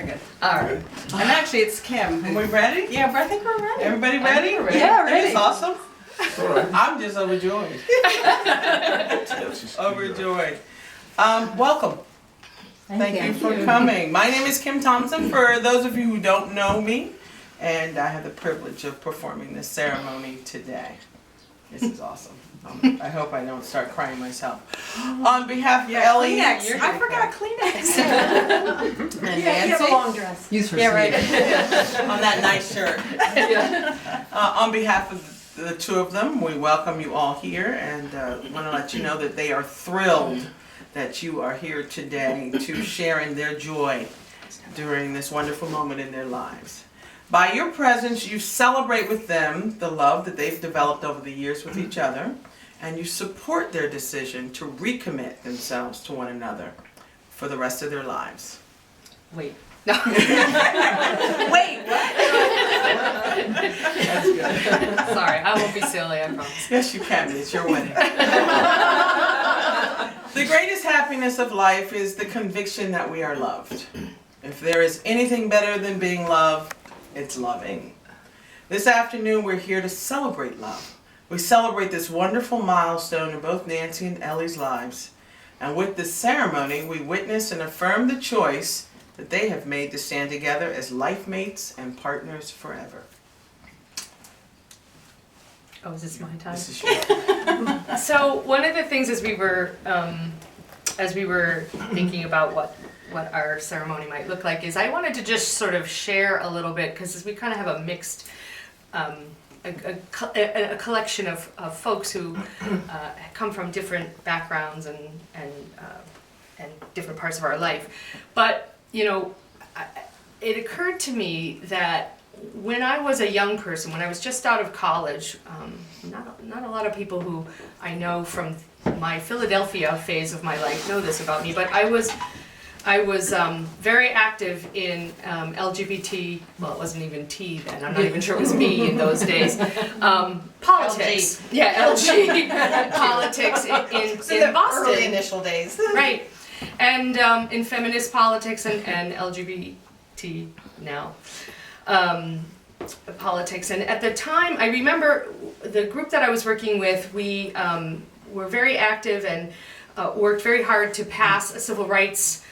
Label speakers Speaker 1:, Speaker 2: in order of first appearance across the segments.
Speaker 1: Very good. All right. And actually, it's Kym.
Speaker 2: Are we ready?
Speaker 1: Yeah, but I think we're ready.
Speaker 2: Everybody ready?
Speaker 1: Ready.
Speaker 3: Yeah,
Speaker 2: This is
Speaker 3: ready.
Speaker 2: awesome.
Speaker 4: Alright.
Speaker 2: I'm just overjoyed. Overjoyed. Welcome. Thank you for coming. My name is Kym Thompson, for those of you who don't know me, and I have the privilege of performing this ceremony today. This is awesome. I hope I don't start crying myself. On behalf of Ellie,
Speaker 1: Kleenex. I forgot Kleenex.
Speaker 2: and
Speaker 3: You have a
Speaker 2: Nancy,
Speaker 3: long dress.
Speaker 1: Use her
Speaker 2: on that nice shirt. On behalf of the two of them, we welcome you all here, and want to let you know that they are thrilled that you are here today to share in their joy during this wonderful moment in their lives. By your presence, you celebrate with them the love that they've developed over the years with each other, and you support their decision to recommit themselves to one another for the rest of their lives.
Speaker 1: Wait. No. Wait, what?
Speaker 2: That's good.
Speaker 1: Sorry, I won't be silly, I promise.
Speaker 2: Yes, you can. It's your wedding. The greatest happiness of life is the conviction that we are loved. If there is anything better than being loved, it's loving. This afternoon, we're here to celebrate love. We celebrate this wonderful milestone in both Nancy and Ellie's lives. And with this ceremony, we witness and affirm the choice that they have made to stand together as life mates and partners forever.
Speaker 5: Oh, is this my time?
Speaker 2: This is your
Speaker 5: So one of the things as we were thinking about what our ceremony might look like is I wanted to just sort of share a little bit, because we kind of have a mixed, a collection of folks who come from different backgrounds and different parts of our life. But, you know, it occurred to me that when I was a young person, when I was just out of college, not a lot of people who I know from my Philadelphia phase of my life know this about me, but I was very active in LGBT, well, it wasn't even T then, I'm not even sure it was B in those days, politics.
Speaker 1: LG.
Speaker 5: Yeah, LG politics in Boston.
Speaker 1: Early initial days.
Speaker 5: Right, and in feminist politics and LGBT now. Politics, and at the time I remember the group that I was working with, we were very active and worked very hard to pass a civil rights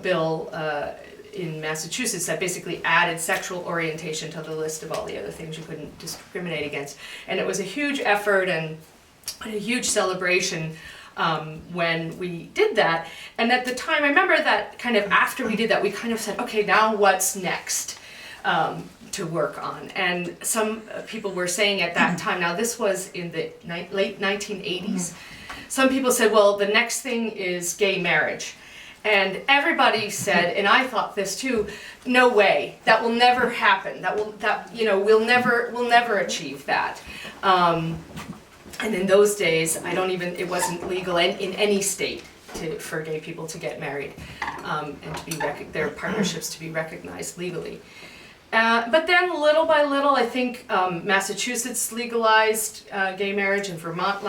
Speaker 5: bill in Massachusetts that basically added sexual orientation to the list of all the other things you couldn't discriminate against. And it was a huge effort and a huge celebration when we did that. And at the time, I remember that kind of after we did that, we kind of said, okay, now what's next to work on? And some people were saying at that time, now this was in the late 1980s, some people said, well, the next thing is gay marriage. And everybody said, and I thought this too, no way, that will never happen. We'll never achieve that. And in those days, it wasn't legal in any state for gay people to get married and to be their partnerships to be recognized legally. But then little by little, I think Massachusetts legalized gay marriage and Vermont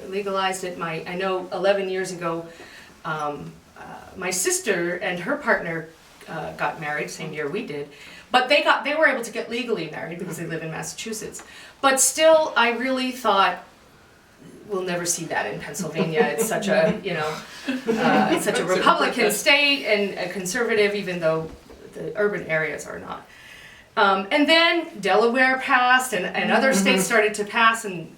Speaker 5: legalized it. I know 11 years ago, my sister and her partner got married, same year we did, but they were able to get legally married because they live in Massachusetts. But still, I really thought, we'll never see that in Pennsylvania. It's such a, it's such a Republican state and a conservative, even though the urban areas are not. And then Delaware passed and other states started to pass, and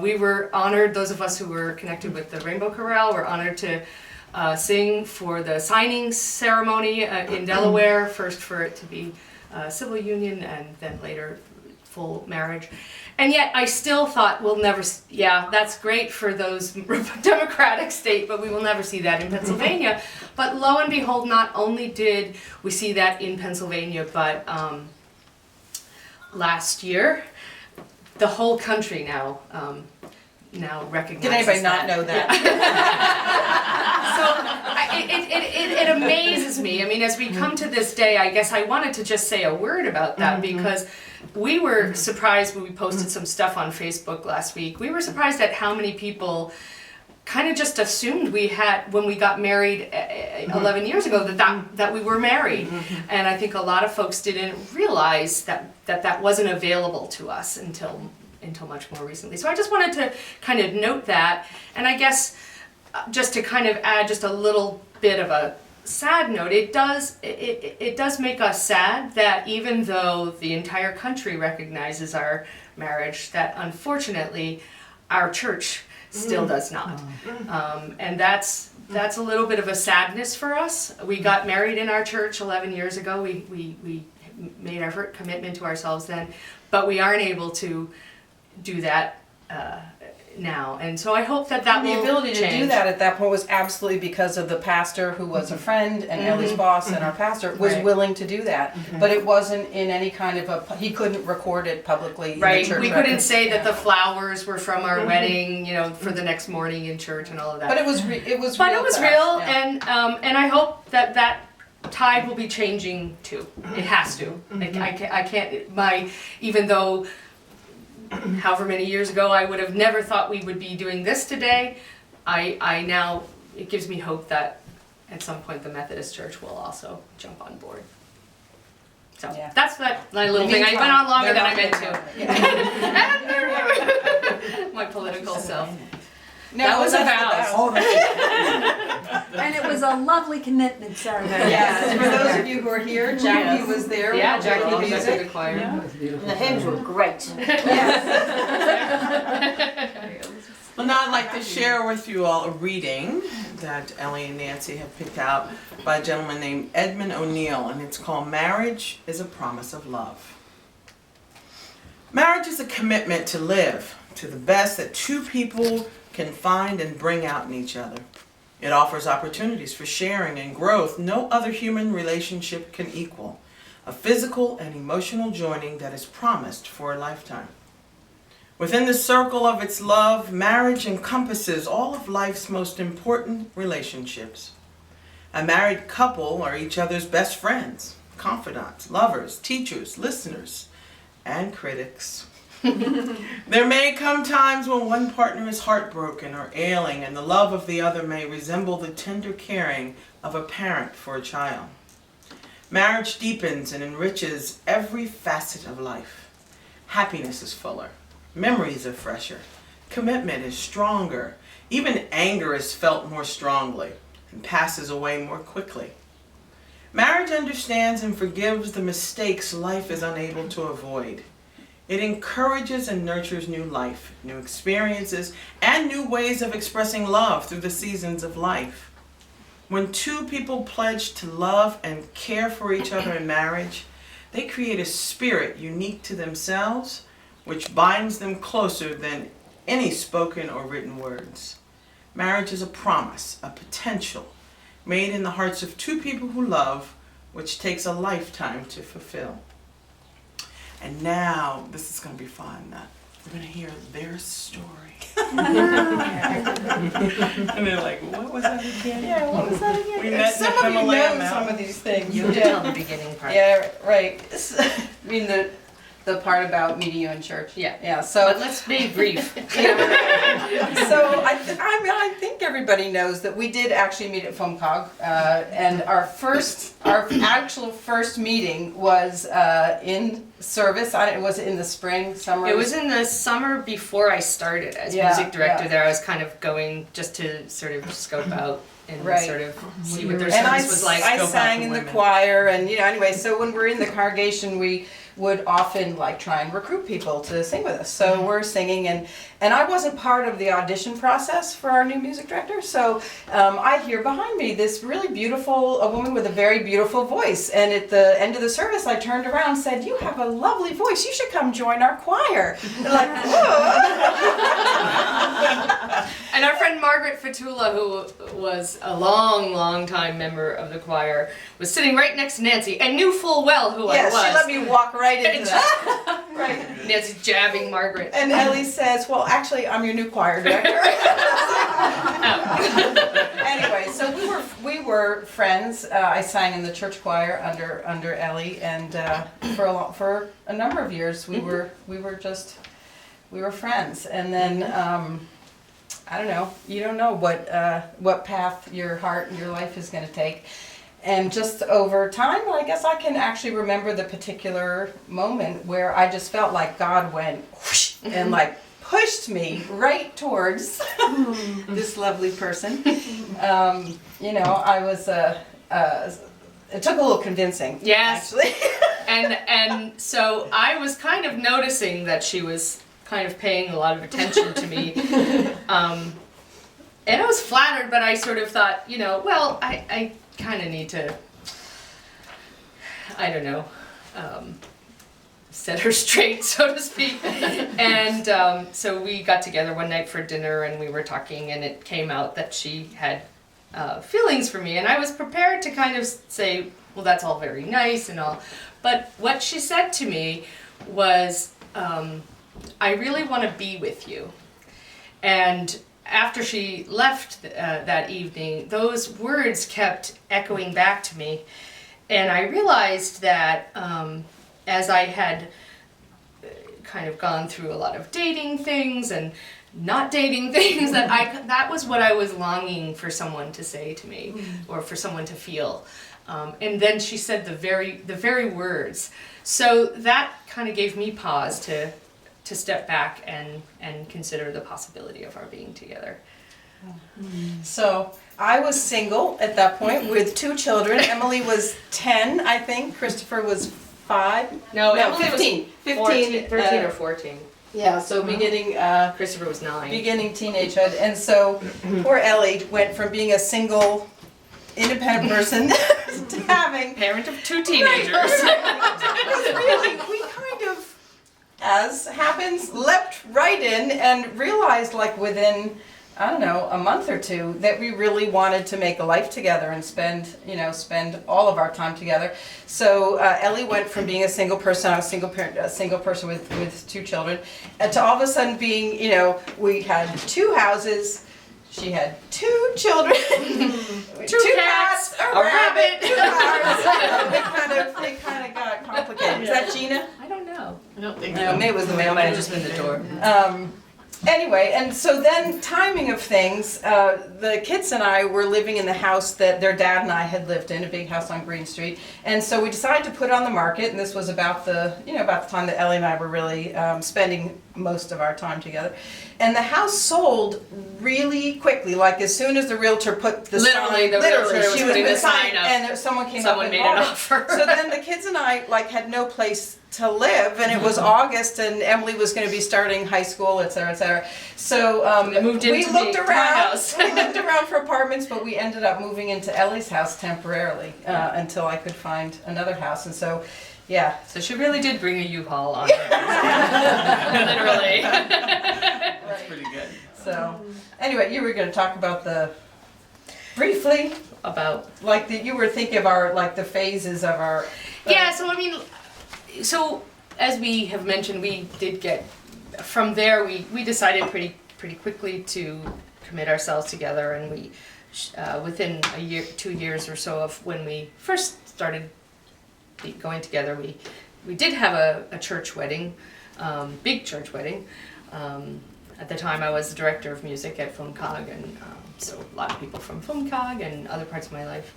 Speaker 5: we were honored, those of us who were connected with the Rainbow Chorale were honored to sing for the signing ceremony in Delaware, first for it to be a civil union and then later full marriage. And yet I still thought that's great for those Democratic state, but we will never see that in Pennsylvania. But lo and behold, not only did we see that in Pennsylvania, but last year, the whole country now recognizes
Speaker 1: Did anybody not know that?
Speaker 5: So it amazes me. I mean, as we come to this day, I guess I wanted to just say a word about that because we were surprised when we posted some stuff on Facebook last week. We were surprised at how many people kind of just assumed we had, when we got married 11 years ago, that we were married. And I think a lot of folks didn't realize that wasn't available to us until much more recently. So I just wanted to kind of note that, and I guess just to kind of add just a little bit of a sad note, it does make us sad that even though the entire country recognizes our marriage, that unfortunately our church still does not. And that's a little bit of a sadness for us. We got married in our church 11 years ago. We made our commitment to ourselves then, but we aren't able to do that now. And so I hope that will
Speaker 3: The ability
Speaker 5: change.
Speaker 3: to do that at that point was absolutely because of the pastor who was a friend and Ellie's boss and our pastor was
Speaker 5: Right.
Speaker 3: willing to do that. But it wasn't in any kind of he couldn't record it publicly in the
Speaker 5: Right,
Speaker 3: church
Speaker 5: we
Speaker 3: record.
Speaker 5: couldn't say that the flowers were from our wedding, for the next morning in church and all of that.
Speaker 3: But it was real.
Speaker 5: But it was
Speaker 3: to us,
Speaker 5: real,
Speaker 3: yeah.
Speaker 5: and I hope that tide will be changing too. It has to. I can't. Even though, however many years ago, I would have never thought we would be doing this today. I now, it gives me hope that at some point the Methodist Church will also jump on board. So
Speaker 3: Yeah.
Speaker 5: that's my little thing. I went on longer than I meant to. My political self.
Speaker 3: No,
Speaker 5: That was a
Speaker 3: that's the
Speaker 5: vows.
Speaker 3: vows.
Speaker 4: And it was a lovely commitment ceremony.
Speaker 3: Yes, for those of you who are here, Jackie was there.
Speaker 5: Yeah,
Speaker 3: with
Speaker 5: Jackie
Speaker 3: the
Speaker 5: was
Speaker 3: music.
Speaker 5: at the choir.
Speaker 4: And the hymns were great.
Speaker 2: Well, now I'd like to share with you all a reading that Ellie and Nancy have picked out by a gentleman named Edmund O'Neill, and it's called Marriage is a Promise of Love. Marriage is a commitment to live to the best that two people can find and bring out in each other. It offers opportunities for sharing and growth no other human relationship can equal, a physical and emotional joining that is promised for a lifetime. Within the circle of its love, marriage encompasses all of life's most important relationships. A married couple are each other's best friends, confidants, lovers, teachers, listeners, and critics. There may come times when one partner is heartbroken or ailing, and the love of the other may resemble the tender caring of a parent for a child. Marriage deepens and enriches every facet of life. Happiness is fuller. Memories are fresher. Commitment is stronger. Even anger is felt more strongly and passes away more quickly. Marriage understands and forgives the mistakes life is unable to avoid. It encourages and nurtures new life, new experiences, and new ways of expressing love through the seasons of life. When two people pledge to love and care for each other in marriage, they create a spirit unique to themselves, which binds them closer than any spoken or written words. Marriage is a promise, a potential, made in the hearts of two people who love, which takes a lifetime to fulfill. And now, this is going to be fun. We're going to hear their story. And they're like, what was that again?
Speaker 3: Yeah, what was that again?
Speaker 2: We met in
Speaker 3: Some
Speaker 2: the
Speaker 3: of you
Speaker 2: Himalayan
Speaker 3: know some
Speaker 2: mountains.
Speaker 3: of these things.
Speaker 1: You have to
Speaker 3: Yeah.
Speaker 1: tell the beginning part.
Speaker 3: Yeah, right. I mean the part about meeting you in church.
Speaker 5: Yeah.
Speaker 3: Yeah. So
Speaker 5: But let's be brief.
Speaker 3: So I think everybody knows that we did actually meet at FOMCOG, and our actual first meeting was in service. It was in the spring, summer.
Speaker 5: It was in the summer before I started as
Speaker 3: Yeah,
Speaker 5: music director
Speaker 3: yeah.
Speaker 5: there. I was kind of going just to sort of scope out and
Speaker 3: Right.
Speaker 5: sort of see what their
Speaker 3: and
Speaker 5: service was like.
Speaker 3: I
Speaker 2: Scope out
Speaker 3: sang
Speaker 2: the
Speaker 3: in the
Speaker 2: women.
Speaker 3: choir, and anyway. So when we're in the congregation, we would often try and recruit people to sing with us. So we're singing, and I wasn't part of the audition process for our new music director. So I hear behind me this really a woman with a very beautiful voice. And at the end of the service, I turned around and said, "You have a lovely voice. You should come join our choir." They're like, "Whoa."
Speaker 5: And our friend Margaret Fatula, who was a long time member of the choir, was sitting right next to Nancy and knew full well who I
Speaker 3: Yes,
Speaker 5: was.
Speaker 3: she let me walk right into that. Right.
Speaker 5: Nancy jabbing Margaret.
Speaker 3: And Ellie says, "Well, actually, I'm your new choir director." Anyway, so we were friends. I sang in the church choir under Ellie, and for a number of years we were friends. And then I don't know. You don't know what path your heart and your life is going to take. And just over time, I guess I can actually remember the particular moment where I just felt like God went whoosh, and like pushed me right towards this lovely person. You know, I was it took a little convincing.
Speaker 5: Yes.
Speaker 3: Actually.
Speaker 5: And so I was kind of noticing that she was kind of paying a lot of attention to me. And I was flattered, but I sort of thought, you know, well, I kind of need to, I don't know, set her straight, so to speak. And so we got together one night for dinner and we were talking, and it came out that she had feelings for me. And I was prepared to kind of say, well, that's all very nice and all. But what she said to me was, I really want to be with you. And after she left that evening, those words kept echoing back to me. And I realized that as I had kind of gone through a lot of dating things and not dating things, that was what I was longing for someone to say to me, or for someone to feel. And then she said the very words. So that kind of gave me pause to step back and consider the possibility of our being together.
Speaker 3: So I was single at that point with 2 children. Emily was 10, I think. Christopher was 5.
Speaker 5: No,
Speaker 3: Emily
Speaker 5: 15.
Speaker 3: 15,
Speaker 5: 13 or 14.
Speaker 3: Yeah, so beginning
Speaker 5: Christopher was 9.
Speaker 3: beginning teenagehood. And so poor Ellie went from being a single, independent person to having
Speaker 5: Parent of 2 teenagers.
Speaker 3: really, we kind of, as happens, leapt right in and realized, like within, I don't know, a month or 2, that we really wanted to make a life together and spend all of our time together. So Ellie went from being a single person, I was a single person with 2 children, and to all of a sudden being, you know, we had 2 houses. She had 2 children, 2 cats, a rabbit, 2 cars. It kind of got complicated. Is that Gina?
Speaker 5: I don't know.
Speaker 1: I don't think
Speaker 3: No, maybe it was the mailman.
Speaker 5: Might have just been the door.
Speaker 3: Anyway, and so then timing of things, the kids and I were living in the house that their dad and I had lived in, a big house on Green Street, and so we decided to put it on the market, and this was about the time that Ellie and I were really spending most of our time together. And the house sold really quickly, like as soon as the realtor put the
Speaker 5: Literally,
Speaker 3: sign,
Speaker 5: the realtor was
Speaker 3: she
Speaker 5: putting the
Speaker 3: beside,
Speaker 5: sign up.
Speaker 3: and someone came
Speaker 5: Someone
Speaker 3: up and
Speaker 5: made an
Speaker 3: bought it.
Speaker 5: offer.
Speaker 3: So then the kids and I had no place to live, and it was August, and Emily was going to be starting high school, et cetera, et cetera. So
Speaker 5: They moved
Speaker 3: we
Speaker 5: into
Speaker 3: looked
Speaker 5: the
Speaker 3: around.
Speaker 5: townhouse.
Speaker 3: We looked around for apartments, but we ended up moving into Ellie's house temporarily until I could find another house. And so, yeah.
Speaker 5: So she really did bring a U-Haul on her. Literally.
Speaker 2: That's pretty good.
Speaker 3: So, anyway, you were going to talk about briefly,
Speaker 5: About
Speaker 3: you were thinking of the phases of our.
Speaker 5: yeah, so I mean, so as we have mentioned, we did get, from there we decided pretty quickly to commit ourselves together, and we within a year, 2 years or so of when we first started going together, we did have a church wedding, big church wedding. At the time I was the director of music at FUMCOG, and so a lot of people from FUMCOG and other parts of my life,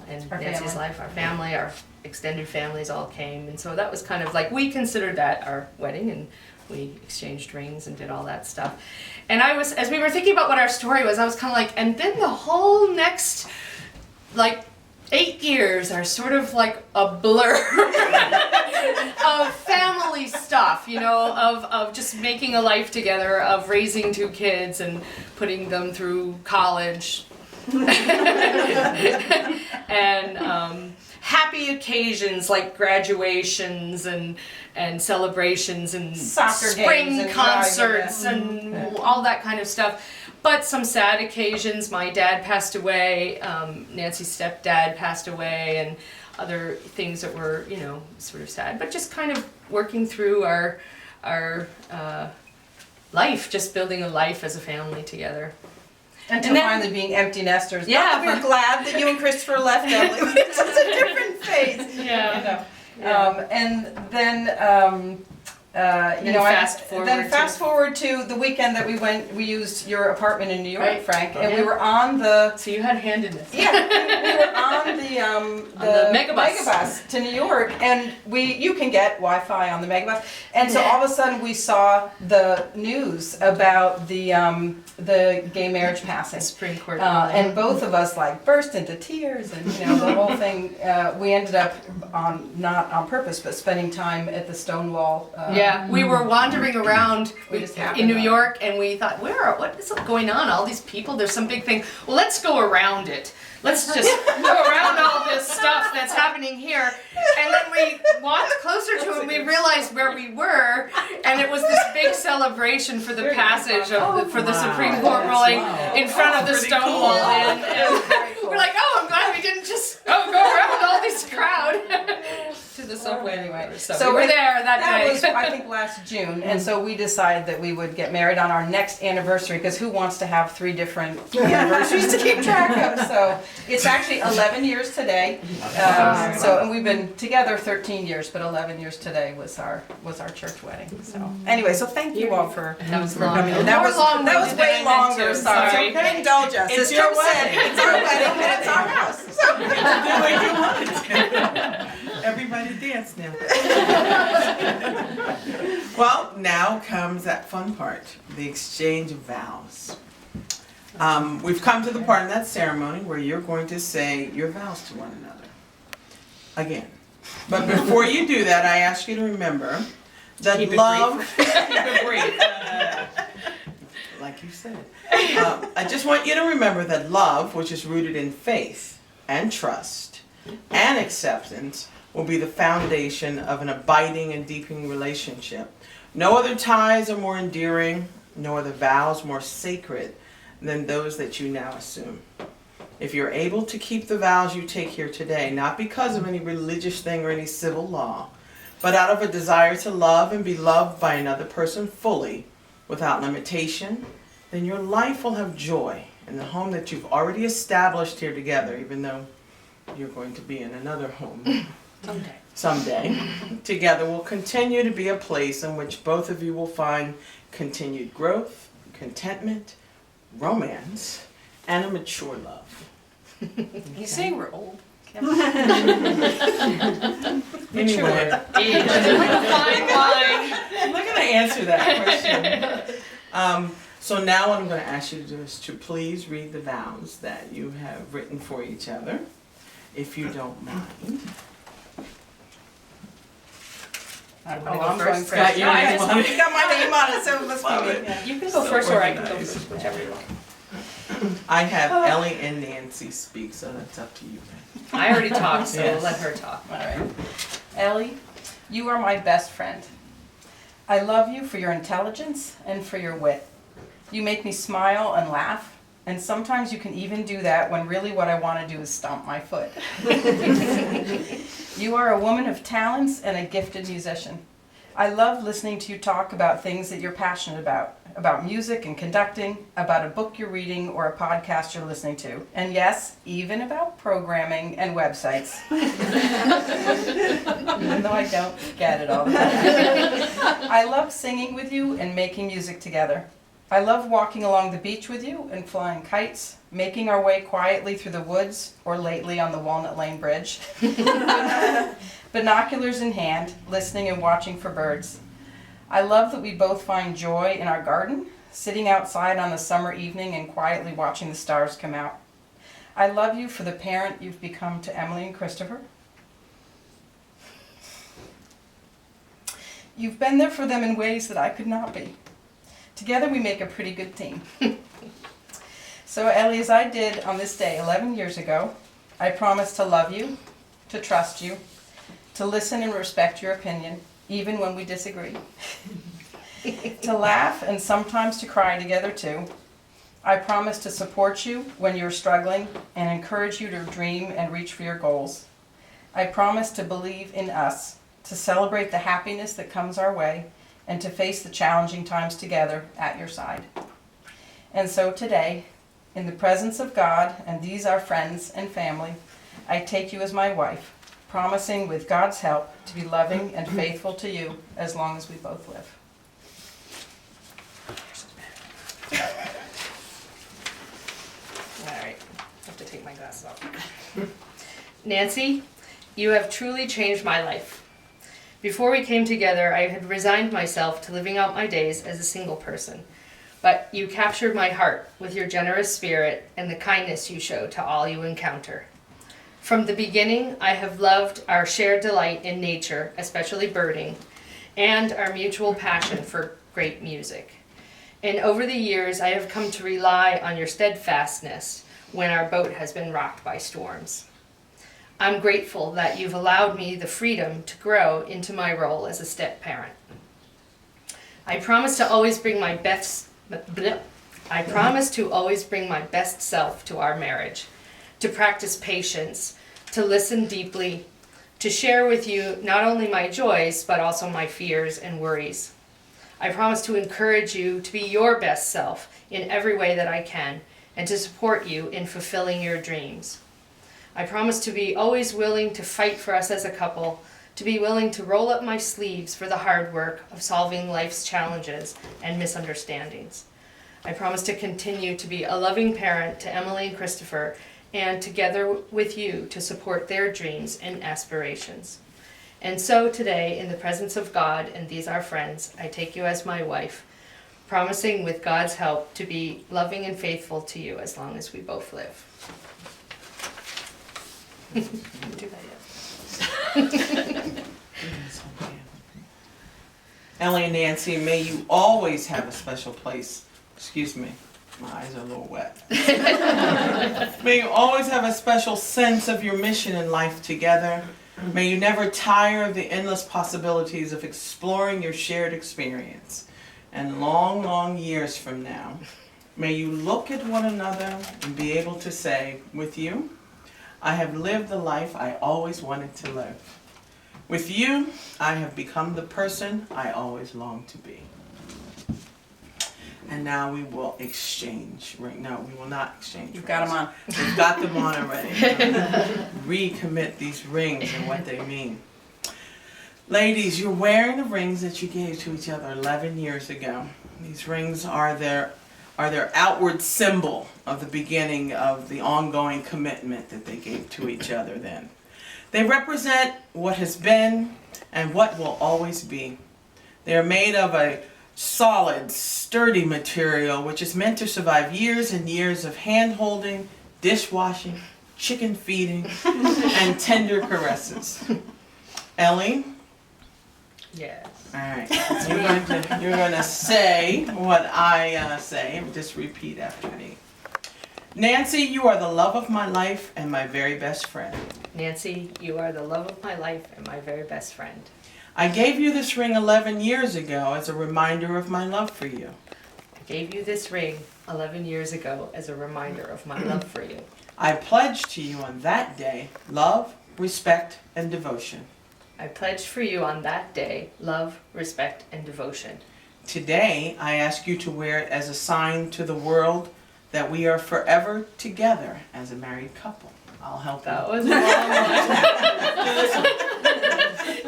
Speaker 5: and
Speaker 3: Our
Speaker 5: Nancy's
Speaker 3: family.
Speaker 5: life, our family, our extended families all came, and so that was kind of like, we considered that our wedding, and we exchanged rings and did all that stuff. And I was, as we were thinking about what our story was, I was kind of like, and then the whole next, 8 years are sort of like a blur of family stuff, of just making a life together, of raising 2 kids and putting them through college. And happy occasions like graduations and celebrations and
Speaker 3: Soccer
Speaker 5: spring
Speaker 3: games and
Speaker 5: concerts
Speaker 3: driving,
Speaker 5: and all that kind of stuff. But some sad occasions. My dad passed away, Nancy's stepdad passed away, and other things that were, sort of sad. But just kind of working through our life, just building a life as a family together.
Speaker 3: Until
Speaker 5: then-
Speaker 3: finally being empty nesters.
Speaker 5: Yeah,
Speaker 3: Not that we're glad that you and Christopher left Emily. It's just a different phase.
Speaker 5: Yeah.
Speaker 3: And then you know,
Speaker 5: Then fast forward
Speaker 3: to the weekend that we used your apartment in New York,
Speaker 5: Right.
Speaker 3: Frank, and
Speaker 5: Yeah.
Speaker 3: we were on the,
Speaker 5: So you had a hand in this.
Speaker 3: yeah, we were on the
Speaker 5: megabus.
Speaker 3: megabus to New York, and you can get Wi-Fi on the megabus, and so all of a sudden we saw the news about the gay marriage passing.
Speaker 5: Supreme Court.
Speaker 3: And both of us like burst into tears, and you know the whole thing. We ended up not on purpose, but spending time at the Stonewall.
Speaker 5: Yeah, we were wandering around
Speaker 3: We just happened
Speaker 5: in New
Speaker 3: on it.
Speaker 5: York, and we thought, what is going on? All these people, there's some big thing. Well, let's go around it. Let's just go around all this stuff that's happening here. And then we walked closer to it, and we realized where we were, and it was this big celebration for the passage for the Supreme Court ruling in front of the
Speaker 2: Pretty
Speaker 5: Stonewall
Speaker 2: cool.
Speaker 5: Inn. And we're like, oh, I'm glad we didn't just go around all this crowd to the subway.
Speaker 3: Anyway,
Speaker 5: So we were there that
Speaker 3: That
Speaker 5: day.
Speaker 3: was, I think, last June, and so we decided that we would get married on our next anniversary, because who wants to have 3 different anniversaries to keep track of? So it's actually 11 years today. And we've been together 13 years, but 11 years today was our church wedding. So anyway, so thank you all for
Speaker 5: That was
Speaker 3: for
Speaker 5: long.
Speaker 3: coming.
Speaker 5: More
Speaker 3: That was
Speaker 5: long-winded
Speaker 3: way
Speaker 5: than I meant
Speaker 3: longer.
Speaker 5: to.
Speaker 3: Sorry.
Speaker 5: Sorry.
Speaker 3: Indulge us.
Speaker 2: It's
Speaker 3: As
Speaker 2: your
Speaker 3: Kym said,
Speaker 2: wedding.
Speaker 3: it's our wedding and it's our house. So.
Speaker 2: Do what you want. Everybody dance now. Well, now comes that fun part, the exchange of vows. We've come to the part in that ceremony where you're going to say your vows to one another. Again. But before you do that, I ask you to remember that
Speaker 5: Keep it
Speaker 2: love... Keep it brief. Like you said. I just want you to remember that love, which is rooted in faith and trust and acceptance, will be the foundation of an abiding and deepening relationship. No other ties are more endearing, no other vows more sacred than those that you now assume. If you're able to keep the vows you take here today, not because of any religious thing or any civil law, but out of a desire to love and be loved by another person fully, without limitation, then your life will have joy in the home that you've already established here together, even though you're going to be in another home. Someday. Together will continue to be a place in which both of you will find continued growth, contentment, romance, and a mature love.
Speaker 3: You saying we're old?
Speaker 2: Anyway,
Speaker 5: Fine wine.
Speaker 2: I'm not going to answer that question. So now what I'm going to ask you to do is to please read the vows that you have written for each other, if you don't mind.
Speaker 3: I'm
Speaker 5: go
Speaker 3: going
Speaker 5: first?
Speaker 3: first.
Speaker 2: Got your
Speaker 3: Yeah,
Speaker 2: name
Speaker 3: I
Speaker 2: on it.
Speaker 3: just got my name on it, so it must
Speaker 2: Love
Speaker 3: be
Speaker 2: it.
Speaker 3: me.
Speaker 5: You can go first, or I can go
Speaker 2: organized.
Speaker 5: first, whichever you want.
Speaker 2: I have Ellie and Nancy speak, so that's up to you.
Speaker 5: I already talked, so
Speaker 2: Yes.
Speaker 5: let her talk.
Speaker 3: All right. Ellie, you are my best friend. I love you for your intelligence and for your wit. You make me smile and laugh, and sometimes you can even do that when really what I want to do is stomp my foot. You are a woman of talents and a gifted musician. I love listening to you talk about things that you're passionate about music and conducting, about a book you're reading or a podcast you're listening to, and yes, even about programming and websites. Even though I don't get it all the time. I love singing with you and making music together. I love walking along the beach with you and flying kites, making our way quietly through the woods, or lately on the Walnut Lane Bridge. Binoculars in hand, listening and watching for birds. I love that we both find joy in our garden, sitting outside on a summer evening and quietly watching the stars come out. I love you for the parent you've become to Emily and Christopher. You've been there for them in ways that I could not be. Together we make a pretty good team. So Ellie, as I did on this day 11 years ago, I promise to love you, to trust you, to listen and respect your opinion, even when we disagree. To laugh and sometimes to cry together too. I promise to support you when you're struggling and encourage you to dream and reach for your goals. I promise to believe in us, to celebrate the happiness that comes our way, and to face the challenging times together at your side. And so today, in the presence of God and these our friends and family, I take you as my wife, promising with God's help to be loving and faithful to you as long as we both live.
Speaker 5: All right, I have to take my glasses off. Nancy, you have truly changed my life. Before we came together, I had resigned myself to living out my days as a single person. But you captured my heart with your generous spirit and the kindness you show to all you encounter. From the beginning, I have loved our shared delight in nature, especially birding, and our mutual passion for great music. And over the years, I have come to rely on your steadfastness when our boat has been rocked by storms. I'm grateful that you've allowed me the freedom to grow into my role as a step-parent. I promise to always bring my best self to our marriage, to practice patience, to listen deeply, to share with you not only my joys, but also my fears and worries. I promise to encourage you to be your best self in every way that I can, and to support you in fulfilling your dreams. I promise to be always willing to fight for us as a couple, to be willing to roll up my sleeves for the hard work of solving life's challenges and misunderstandings. I promise to continue to be a loving parent to Emily and Christopher, and together with you to support their dreams and aspirations. And so today, in the presence of God and these our friends, I take you as my wife, promising with God's help to be loving and faithful to you as long as we both live. Do that yet.
Speaker 2: Ellie and Nancy, may you always have a special place. Excuse me, my eyes are a little wet. May you always have a special sense of your mission in life together. May you never tire of the endless possibilities of exploring your shared experience. And long, long years from now, may you look at one another and be able to say, with you, I have lived the life I always wanted to live. With you, I have become the person I always longed to be. And now we will exchange. Right now, we will not exchange.
Speaker 3: You've got them on.
Speaker 2: We've got them on already. Recommit these rings and what they mean. Ladies, you're wearing the rings that you gave to each other 11 years ago. These rings are their outward symbol of the beginning of the ongoing commitment that they gave to each other then. They represent what has been and what will always be. They are made of a solid, sturdy material which is meant to survive years and years of hand-holding, dishwashing, chicken feeding, and tender caresses. Ellie?
Speaker 5: Yes.
Speaker 2: All right. You're going to say what I say, and just repeat after me. Nancy, you are the love of my life and my very best friend.
Speaker 5: Nancy, you are the love of my life and my very best friend.
Speaker 2: I gave you this ring 11 years ago as a reminder of my love for you.
Speaker 5: I gave you this ring 11 years ago as a reminder of my love for you.
Speaker 2: I pledged to you on that day love, respect, and devotion.
Speaker 5: I pledged for you on that day love, respect, and devotion.
Speaker 2: Today, I ask you to wear it as a sign to the world that we are forever together as a married couple. I'll help
Speaker 5: That
Speaker 2: you.
Speaker 5: was a long one.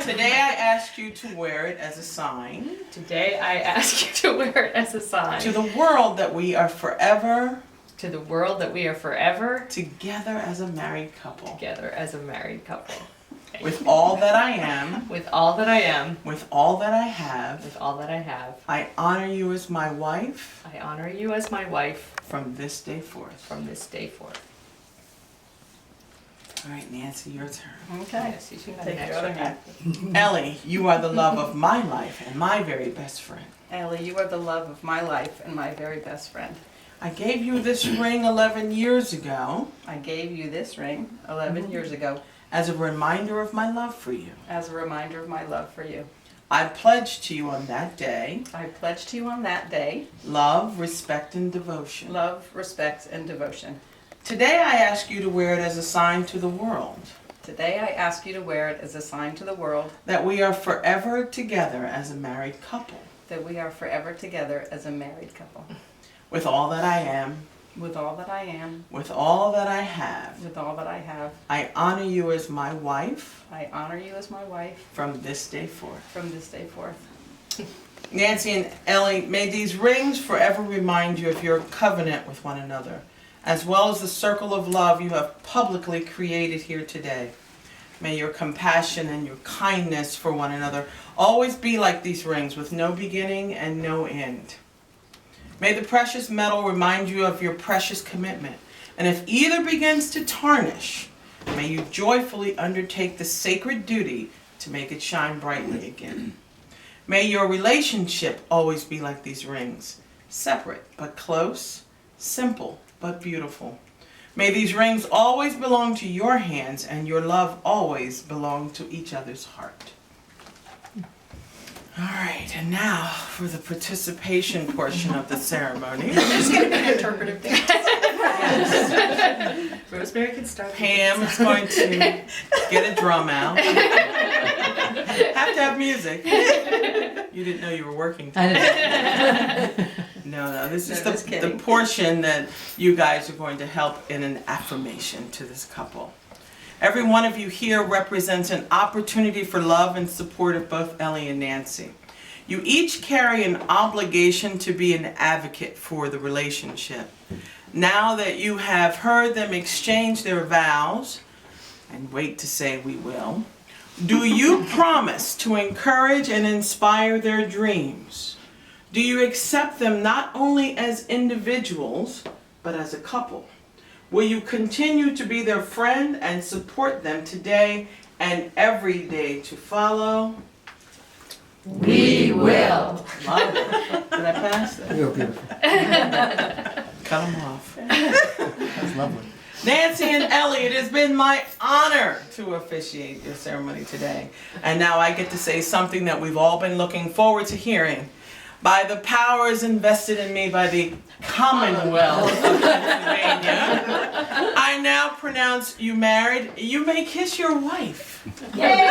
Speaker 2: Today, I ask you to wear it as a sign
Speaker 5: Today I ask you to wear it as a sign
Speaker 2: to the world that we are forever
Speaker 5: to the world that we are forever
Speaker 2: together as a married couple.
Speaker 5: together as a married couple.
Speaker 2: With all that I am,
Speaker 5: With all that I am,
Speaker 2: with all that I have,
Speaker 5: with all that I have,
Speaker 2: I honor you as my wife
Speaker 5: I honor you as my wife
Speaker 2: from this day forth.
Speaker 5: from this day forth.
Speaker 2: All right, Nancy, your turn.
Speaker 3: Okay.
Speaker 5: Yes, you should have
Speaker 3: Take
Speaker 5: an
Speaker 3: your other
Speaker 5: extra
Speaker 3: hand.
Speaker 2: Ellie, you are the love of my life and my very best friend.
Speaker 3: Ellie, you are the love of my life and my very best friend.
Speaker 2: I gave you this ring 11 years ago
Speaker 3: I gave you this ring 11 years ago
Speaker 2: as a reminder of my love for you.
Speaker 3: as a reminder of my love for you.
Speaker 2: I pledged to you on that day
Speaker 3: I pledge to you on that day
Speaker 2: love, respect, and devotion.
Speaker 3: love, respect, and devotion.
Speaker 2: Today I ask you to wear it as a sign to the world
Speaker 3: Today I ask you to wear it as a sign to the world
Speaker 2: that we are forever together as a married couple.
Speaker 3: that we are forever together as a married couple.
Speaker 2: With all that I am,
Speaker 3: with all that I am,
Speaker 2: with all that I have.
Speaker 3: with all that I have.
Speaker 2: I honor you as my wife
Speaker 3: I honor you as my wife
Speaker 2: from this day forth.
Speaker 3: from this day forth.
Speaker 2: Nancy and Ellie, may these rings forever remind you of your covenant with one another, as well as the circle of love you have publicly created here today. May your compassion and your kindness for one another always be like these rings, with no beginning and no end. May the precious metal remind you of your precious commitment, and if either begins to tarnish, may you joyfully undertake the sacred duty to make it shine brightly again. May your relationship always be like these rings, separate but close, simple but beautiful. May these rings always belong to your hands, and your love always belong to each other's heart. All right, and now for the participation portion of the ceremony.
Speaker 1: Just gonna be an interpretive thing.
Speaker 5: Rosemary can start.
Speaker 2: Pam is going to get a drum out. Have to have music. You didn't know you were working today. No, this is
Speaker 3: just
Speaker 2: the
Speaker 3: kidding.
Speaker 2: portion that you guys are going to help in an affirmation to this couple. Every one of you here represents an opportunity for love and support of both Ellie and Nancy. You each carry an obligation to be an advocate for the relationship. Now that you have heard them exchange their vows, and wait to say we will, do you promise to encourage and inspire their dreams? Do you accept them not only as individuals, but as a couple? Will you continue to be their friend and support them today and every day to follow?
Speaker 4: We will.
Speaker 2: Love it. Did I pass that?
Speaker 6: You're beautiful.
Speaker 2: Cut them off.
Speaker 6: That's lovely.
Speaker 2: Nancy and Ellie, it has been my honor to officiate your ceremony today. And now I get to say something that we've all been looking forward to hearing. By the powers invested in me by the Commonwealth of Pennsylvania, I now pronounce you married. You may kiss your wife.
Speaker 4: Yay!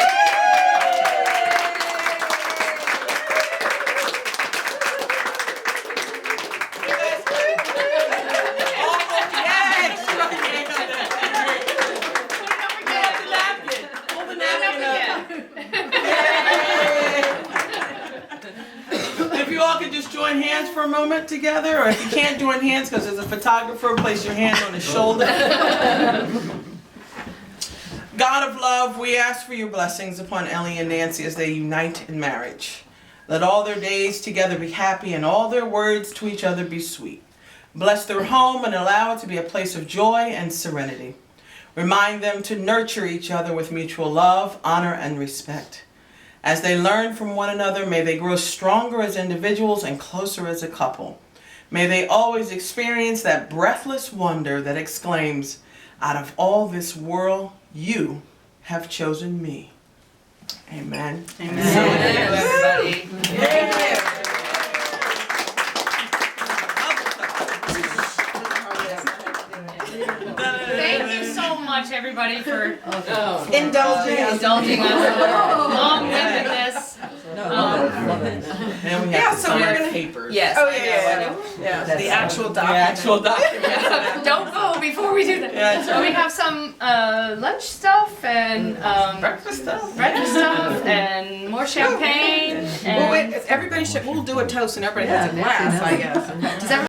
Speaker 2: Join hands for a moment together, or if you can't join hands because there's a photographer, place your hand on his shoulder. God of love, we ask for your blessings upon Ellie and Nancy as they unite in marriage. Let all their days together be happy and all their words to each other be sweet. Bless their home and allow it to be a place of joy and serenity. Remind them to nurture each other with mutual love, honor, and respect. As they learn from one another, may they grow stronger as individuals and closer as a couple. May they always experience that breathless wonder that exclaims, out of all this world, you have chosen me. Amen.
Speaker 3: Amen.
Speaker 1: Thank you, everybody.
Speaker 5: Thank you so much, everybody, for
Speaker 3: Indulging us.
Speaker 5: indulging us long-windedness.
Speaker 2: Then we
Speaker 3: Yeah,
Speaker 2: have to
Speaker 3: so
Speaker 2: sign
Speaker 3: we're
Speaker 2: our
Speaker 3: gonna-
Speaker 2: papers.
Speaker 1: Yes.
Speaker 3: Oh, yeah. The actual
Speaker 2: The
Speaker 3: document.
Speaker 2: actual document.
Speaker 5: Don't go before we do that.
Speaker 2: Yeah, that's
Speaker 5: So we have some lunch stuff and
Speaker 2: Breakfast stuff.
Speaker 5: breakfast stuff and more champagne.
Speaker 3: Well,
Speaker 5: And
Speaker 3: wait, everybody should, we'll do a toast and everybody has a glass, I guess.
Speaker 5: does everybody